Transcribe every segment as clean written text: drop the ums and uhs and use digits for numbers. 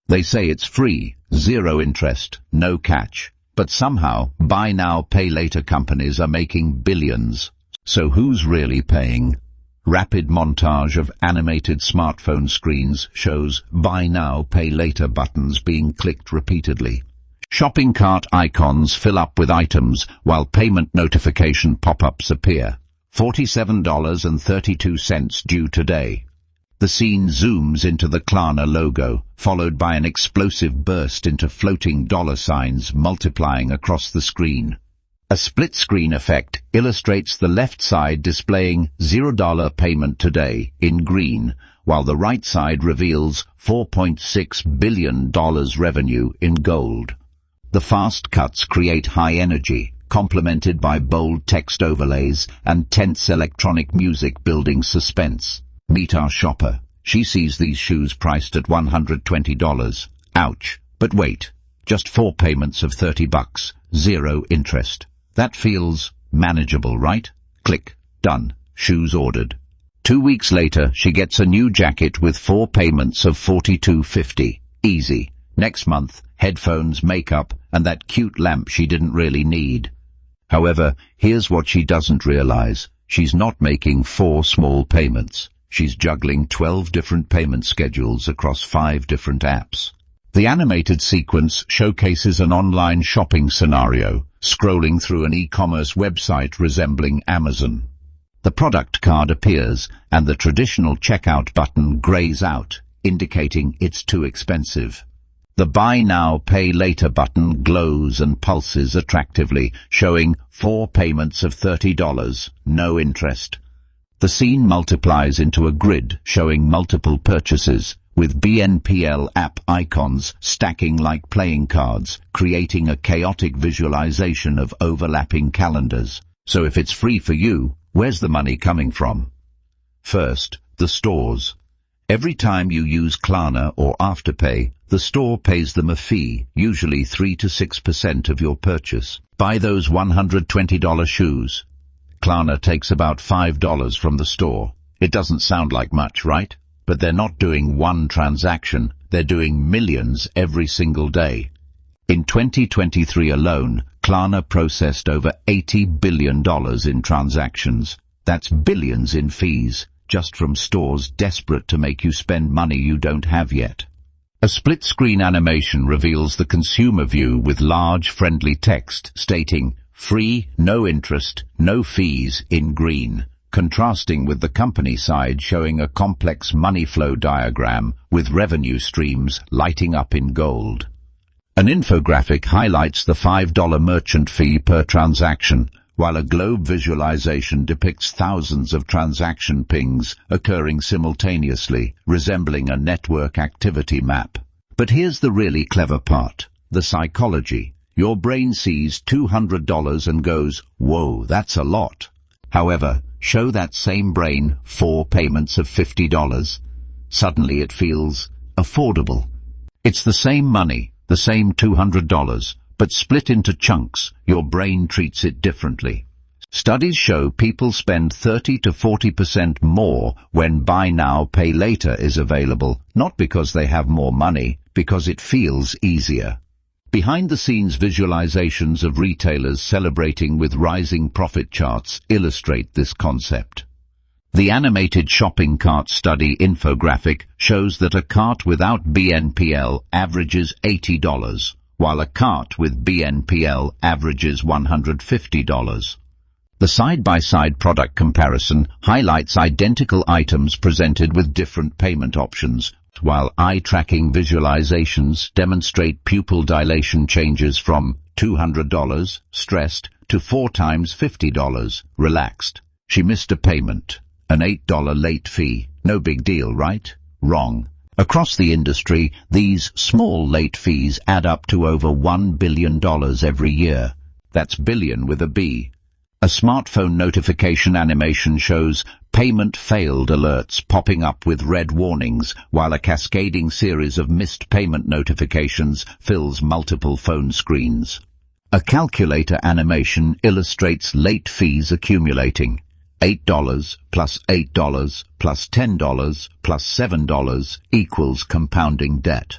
They say it's free, zero interest, no catch. But somehow, buy now, pay later companies are making billions. So who's really paying? Rapid montage of animated smartphone screens shows buy now, pay later buttons being clicked repeatedly. Shopping cart icons fill up with items while payment notification pop-ups appear. $47.32 due today. The scene zooms into the Klarna logo, followed by an explosive burst into floating dollar signs multiplying across the screen. A split-screen effect illustrates the left side displaying $0 payment today in green, while the right side reveals $4.6 billion revenue in gold. The fast cuts create high energy, complemented by bold text overlays and tense electronic music building suspense. Meet our shopper. She sees these shoes priced at $120. Ouch. But wait. Just 4 payments of $30. Zero interest. That feels manageable, right? Click. Done. Shoes ordered. 2 weeks later, she gets a new jacket with 4 payments of $42.50. Easy. Next month, headphones, makeup, and that cute lamp she didn't really need. However, here's what she doesn't realize. She's not making 4 small payments. She's juggling 12 different payment schedules across 5 different apps. The animated sequence showcases an online shopping scenario, scrolling through an e-commerce website resembling Amazon. The product card appears, and the traditional checkout button grays out, indicating it's too expensive. The Buy Now, Pay Later button glows and pulses attractively, showing 4 payments of $30, no interest. The scene multiplies into a grid showing multiple purchases, with BNPL app icons stacking like playing cards, creating a chaotic visualization of overlapping calendars. So if it's free for you, where's the money coming from? First, the stores. Every time you use Klarna or Afterpay, the store pays them a fee, usually 3 to 6% of your purchase. Buy those $120 shoes. Klarna takes about $5 from the store. It doesn't sound like much, right? But they're not doing one transaction, they're doing millions every single day. In 2023 alone, Klarna processed over $80 billion in transactions. That's billions in fees, just from stores desperate to make you spend money you don't have yet. A split-screen animation reveals the consumer view with large, friendly text stating, "Free, no interest, no fees" in green, contrasting with the company side showing a complex money flow diagram with revenue streams lighting up in gold. An infographic highlights the $5 merchant fee per transaction, while a globe visualization depicts thousands of transaction pings occurring simultaneously, resembling a network activity map. But here's the really clever part, the psychology. Your brain sees $200 and goes, whoa, that's a lot. However, show that same brain 4 payments of $50. Suddenly it feels affordable. It's the same money, the same $200, but split into chunks. Your brain treats it differently. Studies show people spend 30 to 40% more when Buy Now, Pay Later is available, not because they have more money, because it feels easier. Behind-the-scenes visualizations of retailers celebrating with rising profit charts illustrate this concept. The animated shopping cart study infographic shows that a cart without BNPL averages $80, while a cart with BNPL averages $150. The side-by-side product comparison highlights identical items presented with different payment options, while eye-tracking visualizations demonstrate pupil dilation changes from $200, stressed, to 4 times $50, relaxed. She missed a payment. An $8 late fee. No big deal, right? Wrong. Across the industry, these small late fees add up to over $1 billion every year. That's billion with a B. A smartphone notification animation shows payment failed alerts popping up with red warnings, while a cascading series of missed payment notifications fills multiple phone screens. A calculator animation illustrates late fees accumulating. $8 plus $8 plus $10 plus $7 equals compounding debt.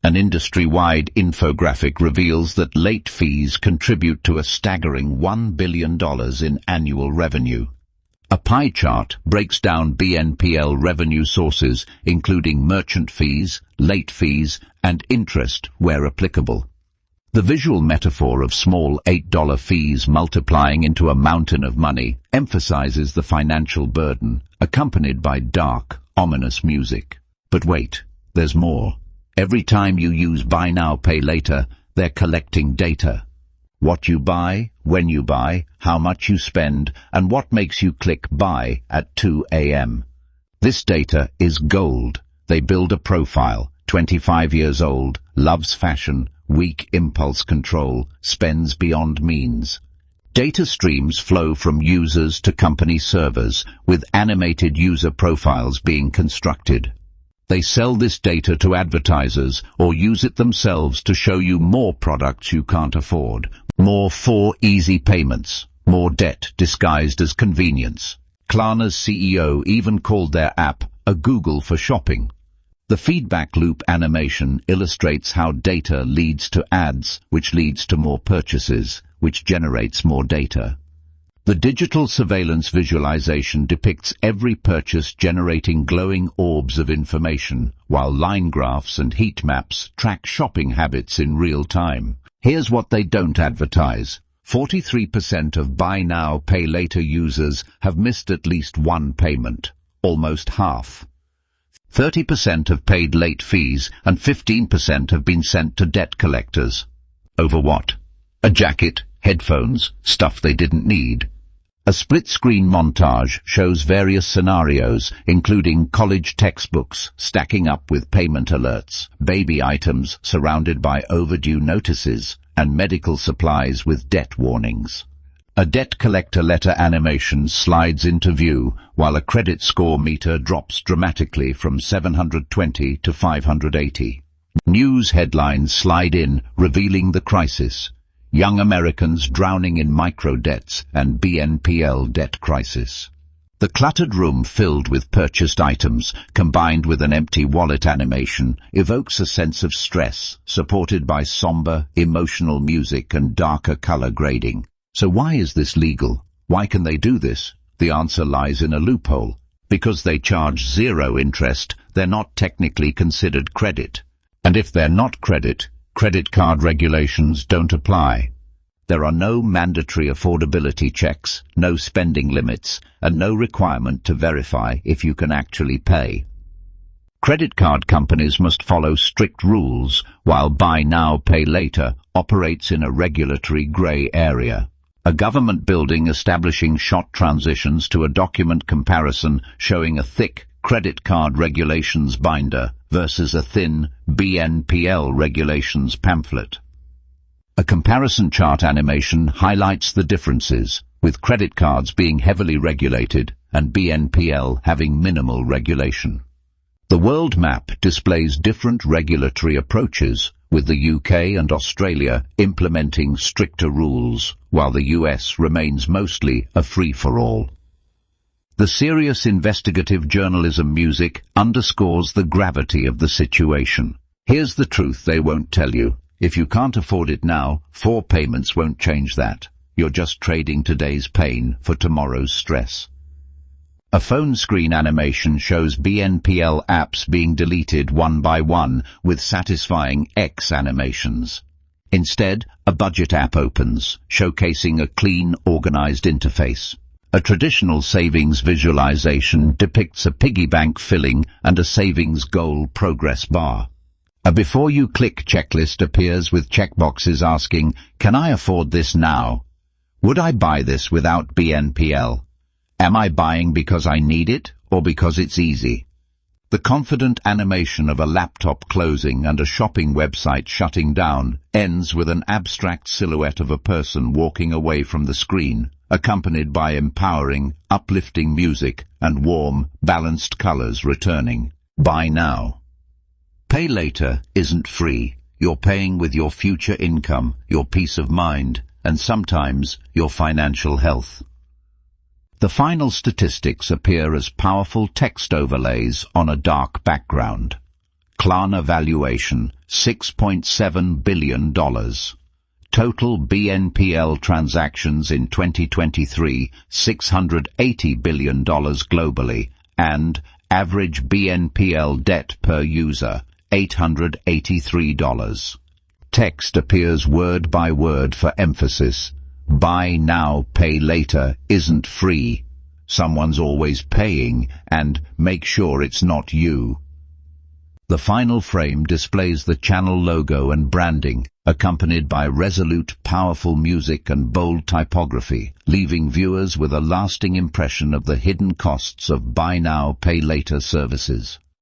An industry-wide infographic reveals that late fees contribute to a staggering $1 billion in annual revenue. A pie chart breaks down BNPL revenue sources, including merchant fees, late fees, and interest where applicable. The visual metaphor of small $8 fees multiplying into a mountain of money emphasizes the financial burden, accompanied by dark, ominous music. But wait, there's more. Every time you use Buy Now, Pay Later, they're collecting data. What you buy, when you buy, how much you spend, and what makes you click Buy at 2 a.m. This data is gold. They build a profile, 25 years old, loves fashion, weak impulse control, spends beyond means. Data streams flow from users to company servers, with animated user profiles being constructed. They sell this data to advertisers or use it themselves to show you more products you can't afford, more for easy payments, more debt disguised as convenience. Klarna's CEO even called their app a Google for shopping. The feedback loop animation illustrates how data leads to ads, which leads to more purchases, which generates more data. The digital surveillance visualization depicts every purchase generating glowing orbs of information, while line graphs and heat maps track shopping habits in real time. Here's what they don't advertise. 43% of Buy Now, Pay Later users have missed at least one payment, almost half. 30% have paid late fees and 15% have been sent to debt collectors. Over what? A jacket, headphones, stuff they didn't need. A split-screen montage shows various scenarios, including college textbooks stacking up with payment alerts, baby items surrounded by overdue notices, and medical supplies with debt warnings. A debt collector letter animation slides into view, while a credit score meter drops dramatically from 720 to 580. News headlines slide in, revealing the crisis. Young Americans drowning in micro-debts and BNPL debt crisis. The cluttered room filled with purchased items, combined with an empty wallet animation, evokes a sense of stress, supported by somber, emotional music and darker color grading. So why is this legal? Why can they do this? The answer lies in a loophole. Because they charge zero interest, they're not technically considered credit. And if they're not credit card regulations don't apply. There are no mandatory affordability checks, no spending limits, and no requirement to verify if you can actually pay. Credit card companies must follow strict rules, while Buy Now, Pay Later operates in a regulatory gray area. A government building establishing short transitions to a document comparison showing a thick credit card regulations binder versus a thin BNPL regulations pamphlet. A comparison chart animation highlights the differences, with credit cards being heavily regulated and BNPL having minimal regulation. The world map displays different regulatory approaches, with the UK and Australia implementing stricter rules, while the US remains mostly a free-for-all. The serious investigative journalism music underscores the gravity of the situation. Here's the truth they won't tell you. If you can't afford it now, 4 payments won't change that. You're just trading today's pain for tomorrow's stress. A phone screen animation shows BNPL apps being deleted one by one with satisfying X animations. Instead, a budget app opens, showcasing a clean, organized interface. A traditional savings visualization depicts a piggy bank filling and a savings goal progress bar. A before-you-click checklist appears with checkboxes asking, "Can I afford this now? Would I buy this without BNPL? Am I buying because I need it or because it's easy?" The confident animation of a laptop closing and a shopping website shutting down ends with an abstract silhouette of a person walking away from the screen, accompanied by empowering, uplifting music and warm, balanced colors returning. Buy Now, Pay Later isn't free. You're paying with your future income, your peace of mind, and sometimes your financial health. The final statistics appear as powerful text overlays on a dark background. Klarna valuation, $6.7 billion. Total BNPL transactions in 2023, $680 billion globally, and average BNPL debt per user, $883. Text appears word by word for emphasis. Buy now, pay later isn't free. Someone's always paying, and make sure it's not you. The final frame displays the channel logo and branding, accompanied by resolute, powerful music and bold typography, leaving viewers with a lasting impression of the hidden costs of buy now, pay later services.